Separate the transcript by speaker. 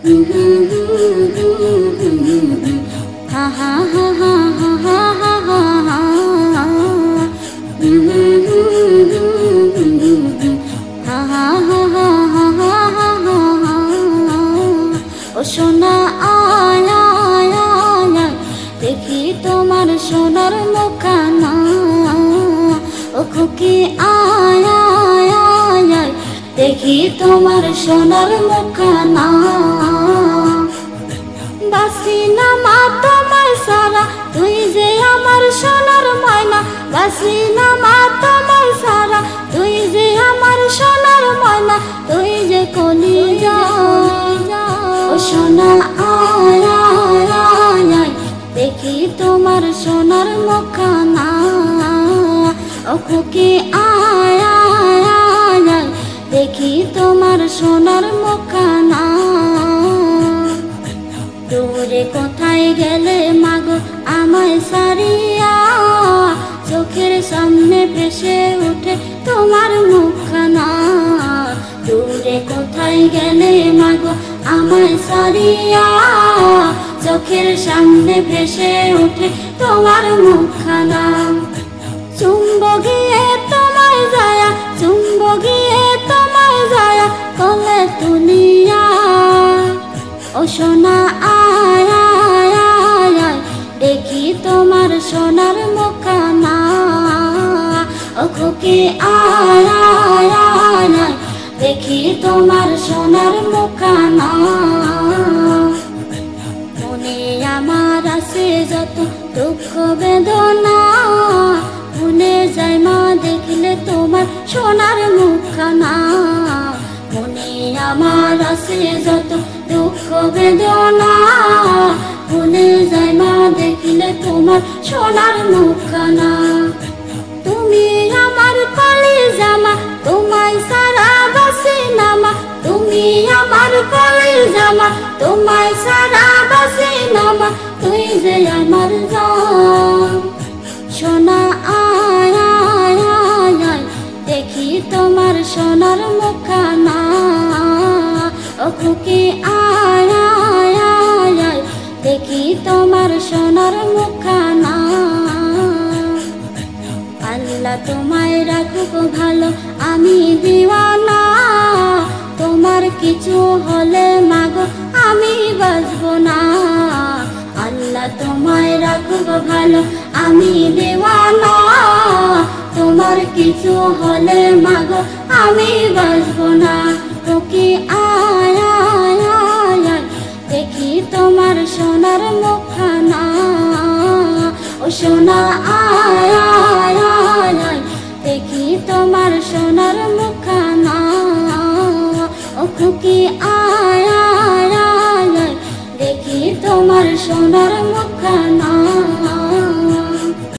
Speaker 1: হা হা হা হা হা হা হা হা। ও সোনা আয় আয় আয়, দেখি তোমার সোনার মুখখানা। ও খুকি আয় আয় আয়, দেখি তোমার সোনার মুখখানা। বাসি না মা তোমার সারা, তুই যে আমার সোনার ময়না। বাসি না মা তোমার সারা, তুই যে আমার সোনার ময়না। তুই যে কলিজা। ও সোনা আয় আয় আয়, দেখি তোমার সোনার মুখখানা। ও খুকি আয় আয় আয়, দেখি তোমার সোনার মুখখানা। দূরে কোথায় গেলে মাগো আমায় সারিয়া, চোখের সামনে ভেসে ওঠে তোমার মুখখানা। দূরে কোথায় গেলে মাগো আমায় সারিয়া, চোখের সামনে ভেসে ওঠে তোমার মুখখানা। চুম্ব গিয়ে তোমায় যায়া, চুম্ব গিয়ে তোমায় যায়া, কোলে তুলিয়া। ও সোনা আয় আয় আয়, দেখি তোমার সোনার মুখখানা। ও খুকি আয় আয় আয়, দেখি তোমার সোনার মুখখানা। মনে আমার আছে যত দুঃখ বেদনা, ভুলে যায় মা দেখলে তোমার সোনার মুখখানা। মনে আমার আছে যত দুঃখ বেদনা, ভুলে যায় মা দেখলে তোমার সোনার মুখখানা। তুমি আমার কলিজা মা, তোমায় সারা বাসি না মা। তুমি আমার কলিজা মা, তোমায় সারা বাসি না মা। তুই যে আমার জান। সোনা আয় আয় আয়, দেখি তোমার সোনার মুখখানা। ও খুকি আয় আয় আয়, দেখি তোমার সোনার মুখখানা। আল্লাহ তোমায় রাখুক ভালো, আমি দিওয়ানা। তোমার কিছু হলে মাগো আমি বাঁচবো না। আল্লাহ তোমায় রাখুক ভালো, আমি দিওয়ানা। তোমার কিছু হলে মাগো আমি বাঁচবো না। খুকি আয় আয় আয়, দেখি তোমার সোনার মুখখানা। ও সোনা আয় আয় আয়, দেখি তোমার সোনার মুখখানা। ও খুকি আয় আয় আয়, দেখি তোমার সোনার মুখখানা।